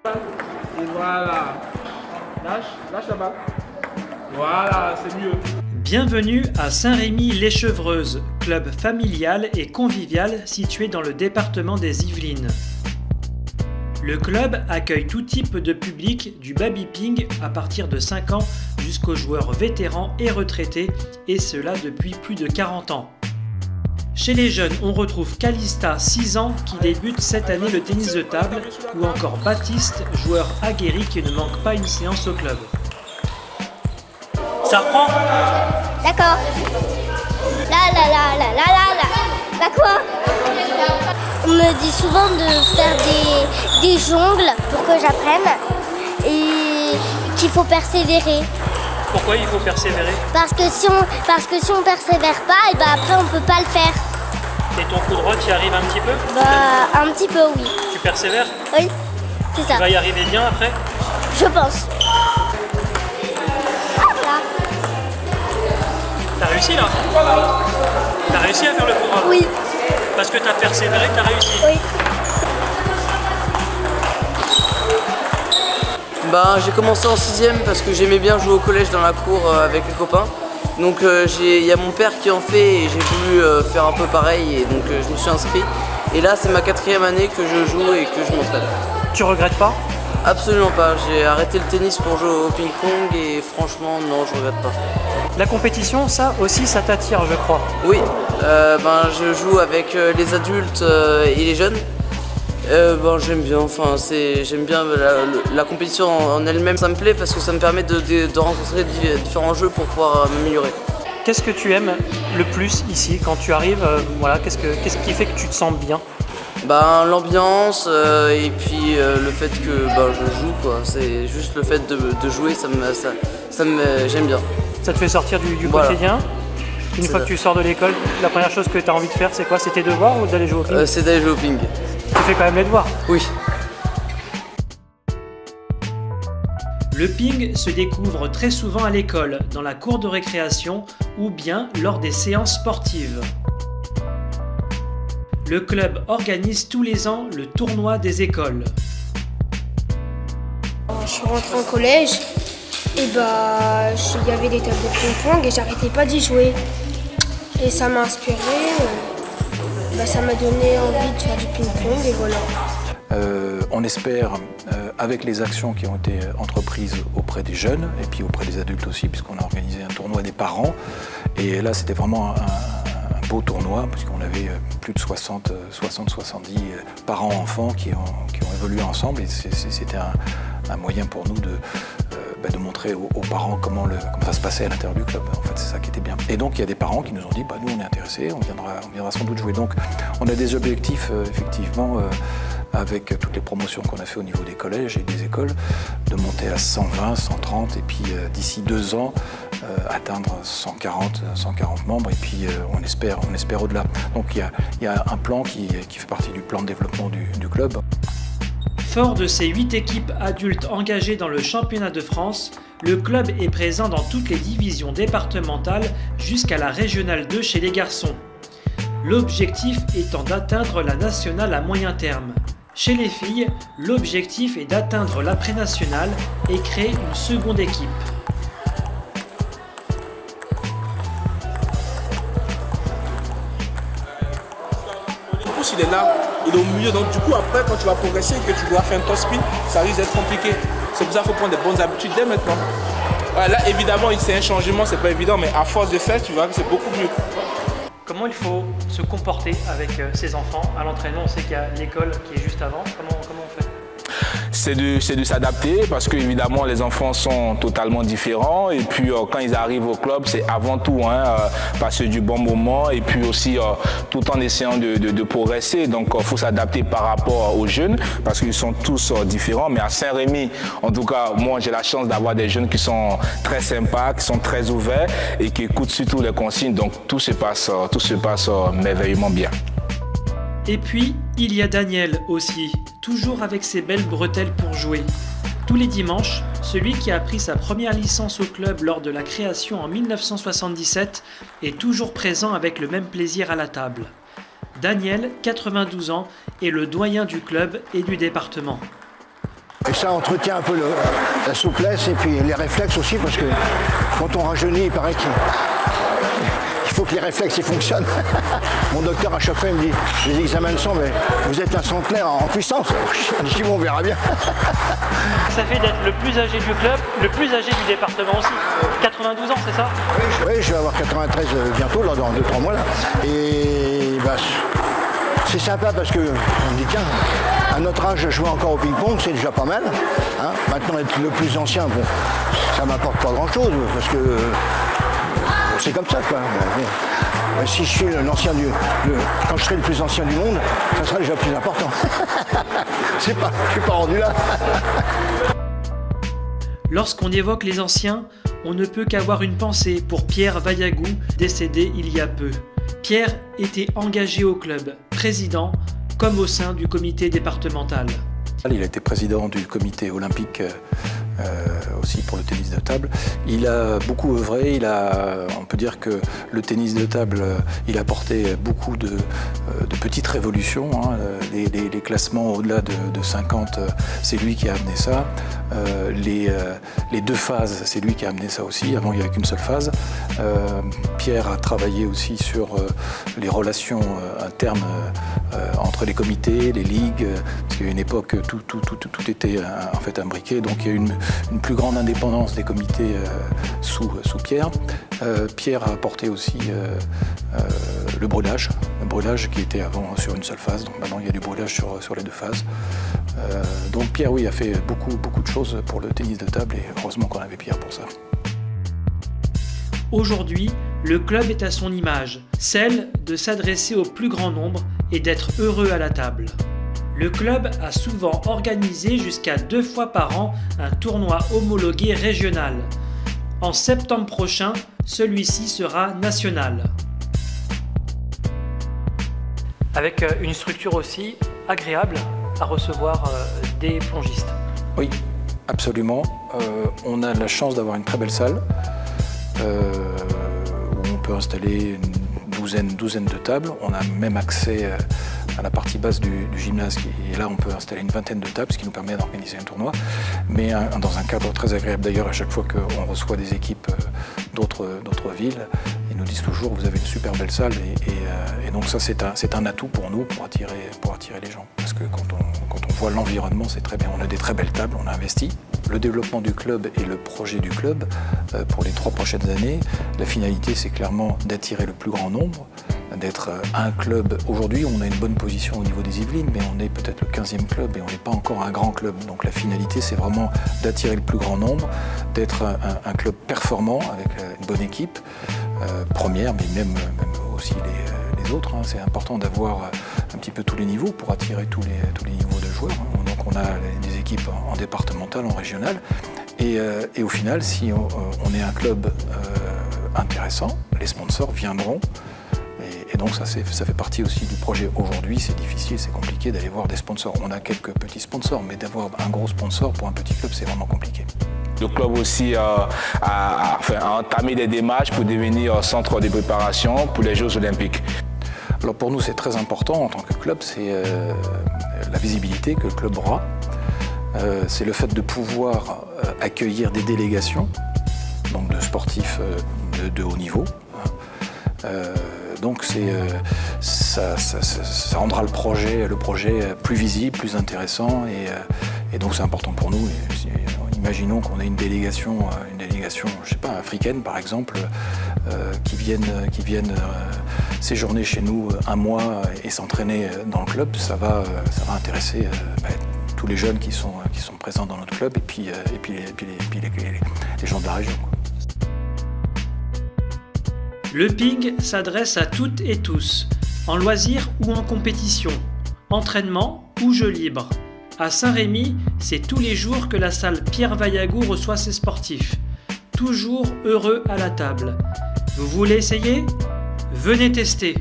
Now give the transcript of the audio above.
Et voilà. Lâche la balle. Voilà, c'est mieux. Bienvenue à Saint-Rémy-les-Chevreuses, club familial et convivial situé dans le département des Yvelines. Le club accueille tout type de public, du baby-ping à partir de 5 ans jusqu'aux joueurs vétérans et retraités, et cela depuis plus de 40 ans. Chez les jeunes, on retrouve Calista, 6 ans, qui débute cette année le tennis de table, ou encore Baptiste, joueur aguerri qui ne manque pas une séance au club. Ça reprend? D'accord. Bah quoi? On me dit souvent de faire des jongles pour que j'apprenne et qu'il faut persévérer. Pourquoi il faut persévérer? Parce que si on persévère pas, et bah après on peut pas le faire. Et ton coup droit, tu y arrives un petit peu? Bah un petit peu oui. Tu persévères? Oui, c'est ça. Tu vas y arriver bien après? Je pense. Là. T'as réussi là? T'as réussi à faire le coup droit? Oui. Parce que t'as persévéré, t'as réussi? Oui. J'ai commencé en 6ème parce que j'aimais bien jouer au collège dans la cour avec les copains. Donc il y a mon père qui en fait et j'ai voulu faire un peu pareil et donc je me suis inscrit. Et là c'est ma 4e année que je joue et que je m'entraîne. Tu regrettes pas? Absolument pas, j'ai arrêté le tennis pour jouer au ping-pong et franchement non, je regrette pas. La compétition, ça aussi, ça t'attire, je crois. Oui, je joue avec les adultes et les jeunes. J'aime bien, j'aime bien la compétition en elle-même, ça me plaît parce que ça me permet de rencontrer différents jeux pour pouvoir m'améliorer. Quoi que tu aimes le plus ici quand tu arrives, qu'est-ce qui fait que tu te sens bien? L'ambiance et puis le fait que je joue quoi. C'est juste le fait de jouer, j'aime bien. Ça te fait sortir du quotidien? Une fois que tu sors de l'école, la première chose que tu as envie de faire, c'est quoi? C'est tes devoirs ou d'aller jouer au ping? C'est d'aller jouer au ping. Tu fais quand même les devoirs? Oui. Le ping se découvre très souvent à l'école, dans la cour de récréation ou bien lors des séances sportives. Le club organise tous les ans le tournoi des écoles. Je suis rentrée en collège et il y avait des tables de ping-pong et j'arrêtais pas d'y jouer. Et ça m'a inspiré, ça m'a donné envie de faire du ping-pong et voilà. On espère, avec les actions qui ont été entreprises auprès des jeunes et puis auprès des adultes aussi, puisqu'on a organisé un tournoi des parents. Et là, c'était vraiment un beau tournoi, puisqu'on avait plus de 60-70 parents-enfants qui ont évolué ensemble. Et c'était un moyen pour nous de montrer aux parents comment ça se passait à l'intérieur du club. En fait, c'est ça qui était bien. Et donc, il y a des parents qui nous ont dit, nous, on est intéressés, on viendra sans doute jouer. Donc, on a des objectifs, effectivement, avec toutes les promotions qu'on a fait au niveau des collèges et des écoles, de monter à 120, 130, et puis d'ici 2 ans, atteindre 140 membres, et puis on espère au-delà. Donc, il y a un plan qui fait partie du plan de développement du club. Fort de ses 8 équipes adultes engagées dans le championnat de France, le club est présent dans toutes les divisions départementales jusqu'à la régionale 2 chez les garçons. L'objectif étant d'atteindre la nationale à moyen terme. Chez les filles, l'objectif est d'atteindre la pré-nationale et créer une seconde équipe. Il est là, il est au milieu, donc du coup après quand tu vas progresser et que tu dois faire un top spin, ça risque d'être compliqué. C'est pour ça qu'il faut prendre des bonnes habitudes dès maintenant. Là évidemment c'est un changement, c'est pas évident, mais à force de faire tu vois que c'est beaucoup mieux. Comment il faut se comporter avec ses enfants à l'entraînement? On sait qu'il y a l'école qui est juste avant, comment on fait? C'est de s'adapter parce que évidemment les enfants sont totalement différents et puis quand ils arrivent au club c'est avant tout passer du bon moment et puis aussi tout en essayant de progresser, donc il faut s'adapter par rapport aux jeunes parce qu'ils sont tous différents, mais à Saint-Rémy en tout cas moi j'ai la chance d'avoir des jeunes qui sont très sympas, qui sont très ouverts et qui écoutent surtout les consignes, donc tout se passe merveilleusement bien. Et puis, il y a Daniel aussi, toujours avec ses belles bretelles pour jouer. Tous les dimanches, celui qui a pris sa première licence au club lors de la création en 1977 est toujours présent avec le même plaisir à la table. Daniel, 92 ans, est le doyen du club et du département. Et ça entretient un peu la souplesse et puis les réflexes aussi, parce que quand on rajeunit, il paraît qu'il faut que les réflexes ils fonctionnent. Mon docteur à chaque fois il me dit, les examens sont, mais vous êtes un centenaire en puissance. Je dis bon, on verra bien. Ça fait d'être le plus âgé du club, le plus âgé du département aussi. 92 ans, c'est ça? Oui, je vais avoir 93 bientôt, là, dans 2-3 mois. Là. Et bah, c'est sympa parce que on me dit tiens, à notre âge, jouer encore au ping-pong, c'est déjà pas mal. Hein. Maintenant, être le plus ancien, bon, ça m'apporte pas grand-chose parce que c'est comme ça, quoi. Si je suis l'ancien quand je serai le plus ancien du monde, ça sera déjà plus important. Je suis pas rendu là. Lorsqu'on évoque les anciens, on ne peut qu'avoir une pensée pour Pierre Vaillagou, décédé il y a peu. Pierre était engagé au club, président, comme au sein du comité départemental. Il a été président du comité olympique aussi pour le tennis de table. Il a beaucoup œuvré, on peut dire que le tennis de table, il a apporté beaucoup de petites révolutions. Hein. Les classements au-delà de 50, c'est lui qui a amené ça. Les 2 phases, c'est lui qui a amené ça aussi. Avant, il n'y avait qu'une seule phase. Pierre a travaillé aussi sur les relations internes entre les comités, les ligues, parce qu'il y a une époque, tout était en fait imbriqué, donc il y a eu une plus grande indépendance des comités sous Pierre. Pierre a apporté aussi le brûlage qui était avant sur une seule phase, donc maintenant il y a du brûlage sur les 2 phases. Donc Pierre, oui, a fait beaucoup de choses pour le tennis de table et heureusement qu'on avait Pierre pour ça. Aujourd'hui, le club est à son image, celle de s'adresser au plus grand nombre et d'être heureux à la table. Le club a souvent organisé jusqu'à 2 fois par an un tournoi homologué régional. En septembre prochain, celui-ci sera national. Avec une structure aussi agréable à recevoir des plongistes. Oui, absolument. On a la chance d'avoir une très belle salle où on peut installer une douzaine de tables. On a même accès à la partie basse du gymnase et là on peut installer une 20aine de tables, ce qui nous permet d'organiser un tournoi, mais dans un cadre très agréable. D'ailleurs, à chaque fois qu'on reçoit des équipes d'autres villes, ils nous disent toujours vous avez une super belle salle et donc ça c'est un atout pour nous pour attirer les gens, parce que quand on voit l'environnement, c'est très bien. On a des très belles tables, on a investi. Le développement du club et le projet du club pour les 3 prochaines années, la finalité c'est clairement d'attirer le plus grand nombre, d'être un club. Aujourd'hui, on a une bonne position au niveau des Yvelines, mais on est peut-être le 15e club et on n'est pas encore un grand club. Donc la finalité, c'est vraiment d'attirer le plus grand nombre, d'être un club performant avec une bonne équipe, première, mais même aussi les autres. Hein. C'est important d'avoir un petit peu tous les niveaux pour attirer tous les niveaux de joueurs. Hein. Donc on a des équipes en départemental, en régional. Et au final, si on est un club intéressant, les sponsors viendront. Et donc ça fait partie aussi du projet. Aujourd'hui, c'est difficile, c'est compliqué d'aller voir des sponsors. On a quelques petits sponsors, mais d'avoir un gros sponsor pour un petit club, c'est vraiment compliqué. Le club aussi a entamé des démarches pour devenir centre de préparation pour les Jeux Olympiques. Alors pour nous, c'est très important en tant que club, c'est la visibilité que le club aura. C'est le fait de pouvoir accueillir des délégations, donc de sportifs de haut niveau. Donc ça rendra le projet plus visible, plus intéressant et donc c'est important pour nous. Imaginons qu'on ait une délégation, je sais pas, africaine par exemple, qui viennent séjourner chez nous un mois et s'entraîner dans le club. Ça va intéresser tous les jeunes qui sont présents dans notre club et puis les gens de la région. Le ping s'adresse à toutes et tous, en loisir ou en compétition, entraînement ou jeu libre. À Saint-Rémy, c'est tous les jours que la salle Pierre Vaillagou reçoit ses sportifs. Toujours heureux à la table. Vous voulez essayer ? Venez tester.